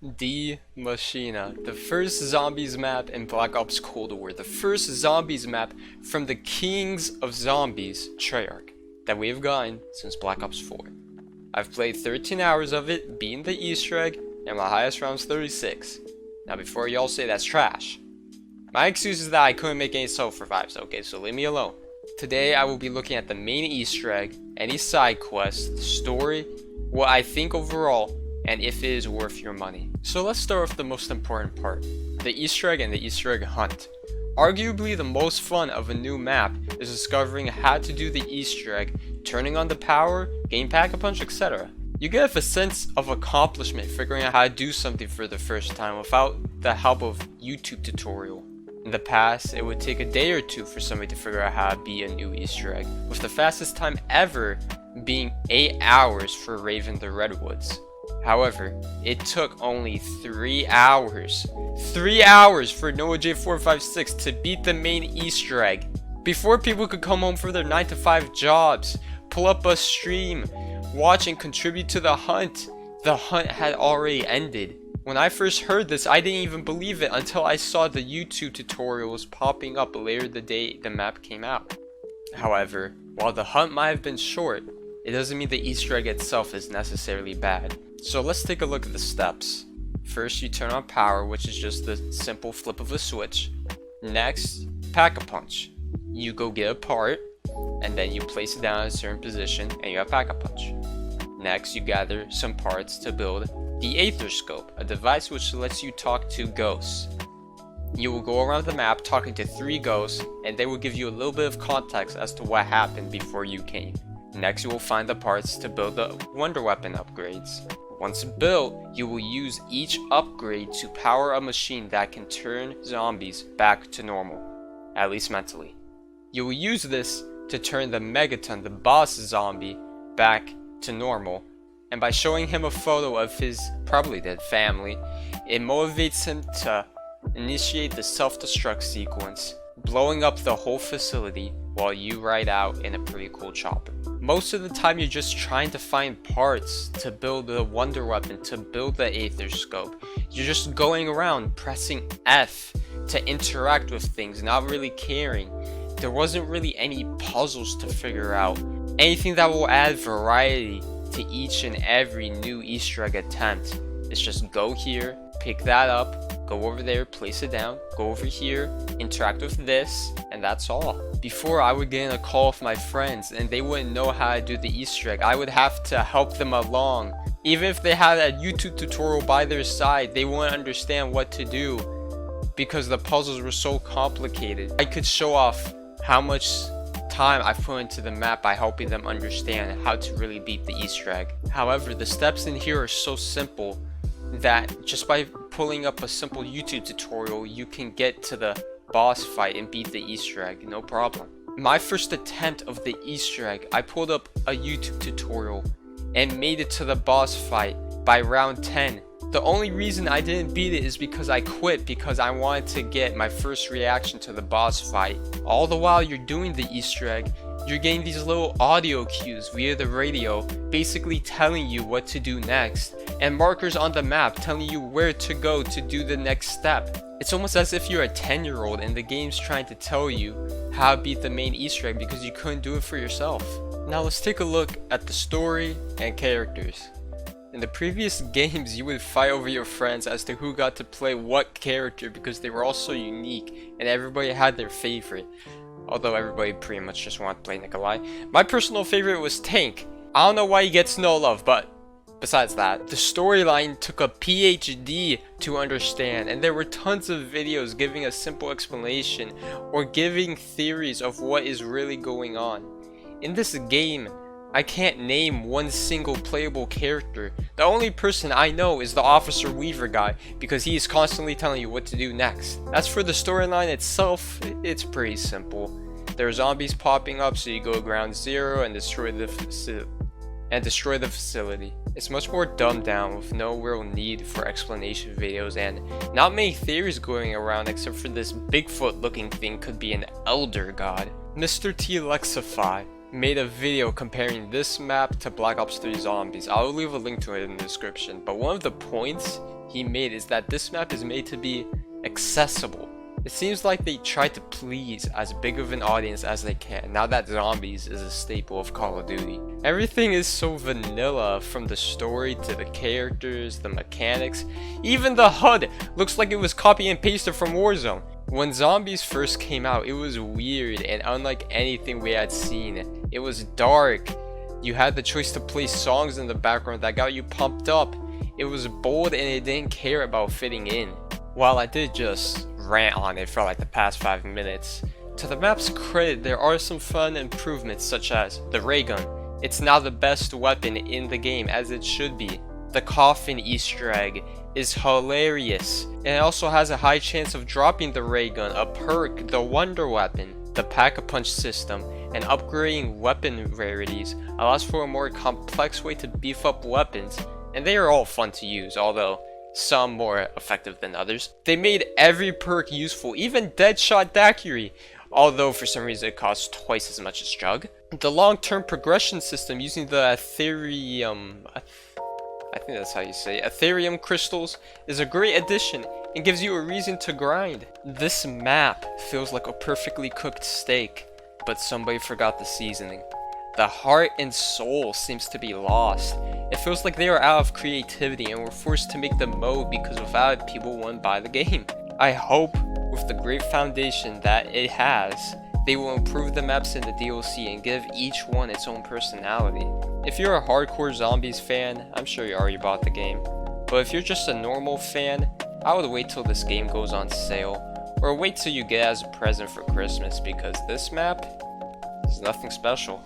Die Maschine, the first zombies map in Black Ops Cold War, the first zombies map from the Kings of Zombies, Treyarch, that we have gotten since Black Ops 4. I've played 13 hours of it, beaten the Easter egg, and my highest round is 36. Now before y'all say that's trash, my excuse is that I couldn't make any solo revives, okay, so leave me alone. Today I will be looking at the main Easter egg, any side quests, the story, what I think overall, and if it is worth your money. So let's start with the most important part, the Easter egg and the Easter egg hunt. Arguably the most fun of a new map is discovering how to do the Easter egg, turning on the power, getting Pack-a-Punch, etc. You get a sense of accomplishment figuring out how to do something for the first time without the help of YouTube tutorial. In the past, it would take a day or two for somebody to figure out how to beat a new Easter egg, with the fastest time ever being 8 hours for Raven the Redwoods. However, it took only 3 hours. 3 hours for Noah J456 to beat the main Easter egg. Before people could come home from their 9 to 5 jobs, pull up a stream, watch and contribute to the hunt had already ended. When I first heard this, I didn't even believe it until I saw the YouTube tutorials popping up later the day the map came out. However, while the hunt might have been short, it doesn't mean the Easter egg itself is necessarily bad. So let's take a look at the steps. First, you turn on power, which is just the simple flip of a switch. Next, Pack-a-Punch. You go get a part, and then you place it down in a certain position, and you have Pack-a-Punch. Next, you gather some parts to build the Aether Scope, a device which lets you talk to ghosts. You will go around the map talking to 3 ghosts, and they will give you a little bit of context as to what happened before you came. Next, you will find the parts to build the Wonder Weapon upgrades. Once built, you will use each upgrade to power a machine that can turn zombies back to normal, at least mentally. You will use this to turn the Megaton, the boss zombie, back to normal, and by showing him a photo of his probably dead family, it motivates him to initiate the self-destruct sequence, blowing up the whole facility while you ride out in a pretty cool chopper. Most of the time you're just trying to find parts to build the Wonder Weapon, to build the Aether Scope. You're just going around pressing F to interact with things, not really caring. There wasn't really any puzzles to figure out, anything that will add variety to each and every new Easter egg attempt. It's just go here, pick that up, go over there, place it down, go over here, interact with this, and that's all. Before, I would get in a call with my friends and they wouldn't know how to do the Easter egg. I would have to help them along. Even if they had a YouTube tutorial by their side, they wouldn't understand what to do because the puzzles were so complicated. I could show off how much time I put into the map by helping them understand how to really beat the Easter egg. However, the steps in here are so simple that just by pulling up a simple YouTube tutorial, you can get to the boss fight and beat the Easter egg, no problem. My first attempt of the Easter egg, I pulled up a YouTube tutorial and made it to the boss fight by round 10. The only reason I didn't beat it is because I quit because I wanted to get my first reaction to the boss fight. All the while you're doing the Easter egg, you're getting these little audio cues via the radio, basically telling you what to do next, and markers on the map telling you where to go to do the next step. It's almost as if you're a 10-year-old and the game's trying to tell you how to beat the main Easter egg because you couldn't do it for yourself. Now let's take a look at the story and characters. In the previous games, you would fight over your friends as to who got to play what character because they were all so unique and everybody had their favorite. Although everybody pretty much just wanted to play Nikolai. My personal favorite was Tank. I don't know why he gets no love, but besides that, the storyline took a PhD to understand, and there were tons of videos giving a simple explanation or giving theories of what is really going on. In this game, I can't name one single playable character. The only person I know is the Officer Weaver guy because he is constantly telling you what to do next. As for the storyline itself, it's pretty simple. There are zombies popping up, so you go ground zero and destroy the facility. It's much more dumbed down with no real need for explanation videos and not many theories going around except for this Bigfoot looking thing could be an elder god. Mr. T Lexify made a video comparing this map to Black Ops 3 Zombies. I'll leave a link to it in the description, but one of the points he made is that this map is made to be accessible. It seems like they try to please as big of an audience as they can, now that zombies is a staple of Call of Duty. Everything is so vanilla, from the story to the characters, the mechanics. Even the HUD looks like it was copy and pasted from Warzone. When Zombies first came out, it was weird and unlike anything we had seen. It was dark. You had the choice to play songs in the background that got you pumped up. It was bold and it didn't care about fitting in. While I did just rant on it for like the past 5 minutes, to the map's credit, there are some fun improvements such as the ray gun. It's now the best weapon in the game, as it should be. The coffin Easter egg is hilarious, and it also has a high chance of dropping the ray gun, a perk, the wonder weapon. The pack-a-punch system and upgrading weapon rarities allows for a more complex way to beef up weapons, and they are all fun to use, although some more effective than others. They made every perk useful, even Deadshot Daiquiri, although for some reason it costs twice as much as Jug. The long-term progression system using the Ethereum, I think that's how you say it, Ethereum crystals, is a great addition and gives you a reason to grind. This map feels like a perfectly cooked steak, but somebody forgot the seasoning. The heart and soul seems to be lost. It feels like they are out of creativity and were forced to make the mode because without it, people wouldn't buy the game. I hope, with the great foundation that it has, they will improve the maps in the DLC and give each one its own personality. If you're a hardcore Zombies fan, I'm sure you already bought the game. But if you're just a normal fan, I would wait till this game goes on sale, or wait till you get it as a present for Christmas, because this map is nothing special.